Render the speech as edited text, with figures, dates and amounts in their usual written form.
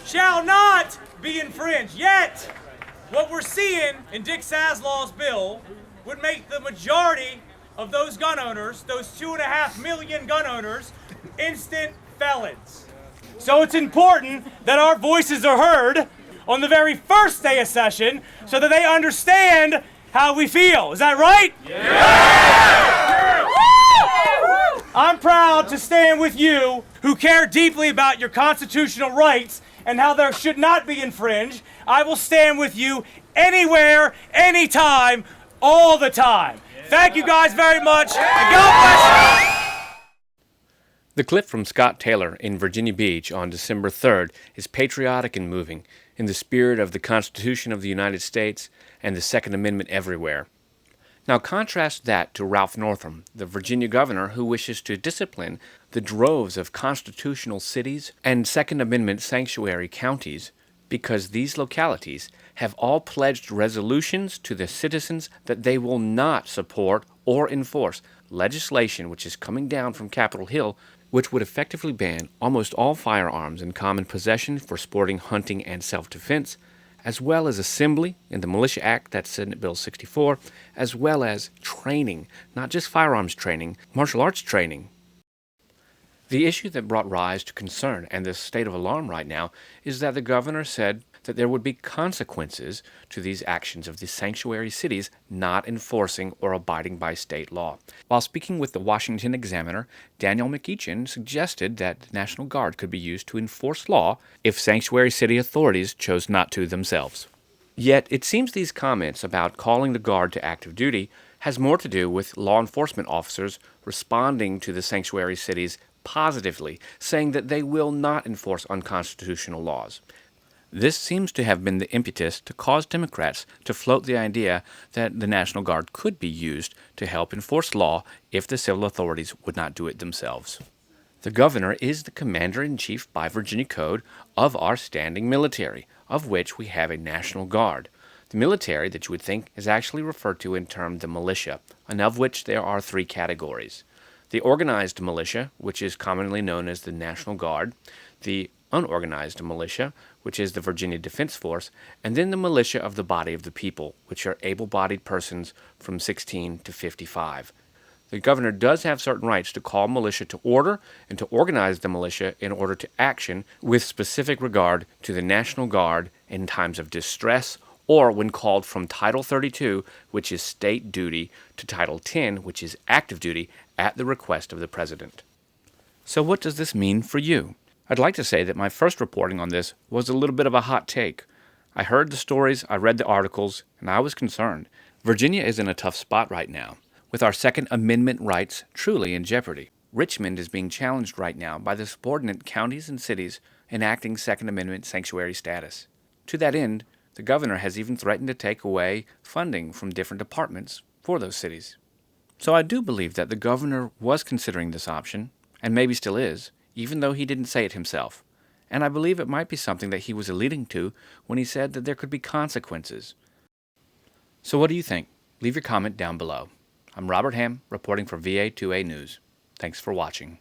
shall not be infringed. Yet, what we're seeing in Dick Saslaw's bill would make the majority of those gun owners, those 2.5 million gun owners, instant felons. So it's important that our voices are heard on the very first day of session so that they understand how we feel. Is that right? Yeah! I'm proud to stand with you who care deeply about your constitutional rights and how there should not be infringed. I will stand with you anywhere, anytime, all the time. Thank you guys very much, and God bless you. The clip from Scott Taylor in Virginia Beach on December 3rd is patriotic and moving, in the spirit of the Constitution of the United States and the Second Amendment everywhere. Now contrast that to Ralph Northam, the Virginia governor who wishes to discipline the droves of constitutional cities and Second Amendment sanctuary counties because these localities have all pledged resolutions to the citizens that they will not support or enforce legislation which is coming down from Capitol Hill, which would effectively ban almost all firearms in common possession for sporting, hunting, and self-defense, as well as assembly in the Militia Act, that's Senate Bill 64, as well as training, not just firearms training, martial arts training. The issue that brought rise to concern and this state of alarm right now is that the governor said that there would be consequences to these actions of the sanctuary cities not enforcing or abiding by state law. While speaking with the Washington Examiner, Daniel McEachin suggested that the National Guard could be used to enforce law if sanctuary city authorities chose not to themselves. Yet it seems these comments about calling the Guard to active duty has more to do with law enforcement officers responding to the sanctuary cities positively, saying that they will not enforce unconstitutional laws. This seems to have been the impetus to cause Democrats to float the idea that the National Guard could be used to help enforce law if the civil authorities would not do it themselves. The governor is the commander-in-chief by Virginia Code of our standing military, of which we have a National Guard. The military that you would think is actually referred to in term the militia, and of which there are 3 categories. The organized militia, which is commonly known as the National Guard, the unorganized militia, which is the Virginia Defense Force, and then the militia of the body of the people, which are able-bodied persons from 16 to 55. The governor does have certain rights to call militia to order and to organize the militia in order to action with specific regard to the National Guard in times of distress or when called from Title 32, which is state duty, to Title 10, which is active duty, at the request of the President. So what does this mean for you? I'd like to say that my first reporting on this was a little bit of a hot take. I heard the stories, I read the articles, and I was concerned. Virginia is in a tough spot right now, with our Second Amendment rights truly in jeopardy. Richmond is being challenged right now by the subordinate counties and cities enacting Second Amendment sanctuary status. To that end, the governor has even threatened to take away funding from different departments for those cities. So I do believe that the governor was considering this option, and maybe still is, even though he didn't say it himself. And I believe it might be something that he was alluding to when he said that there could be consequences. So what do you think? Leave your comment down below. I'm Robert Ham, reporting for Va2A News. Thanks for watching.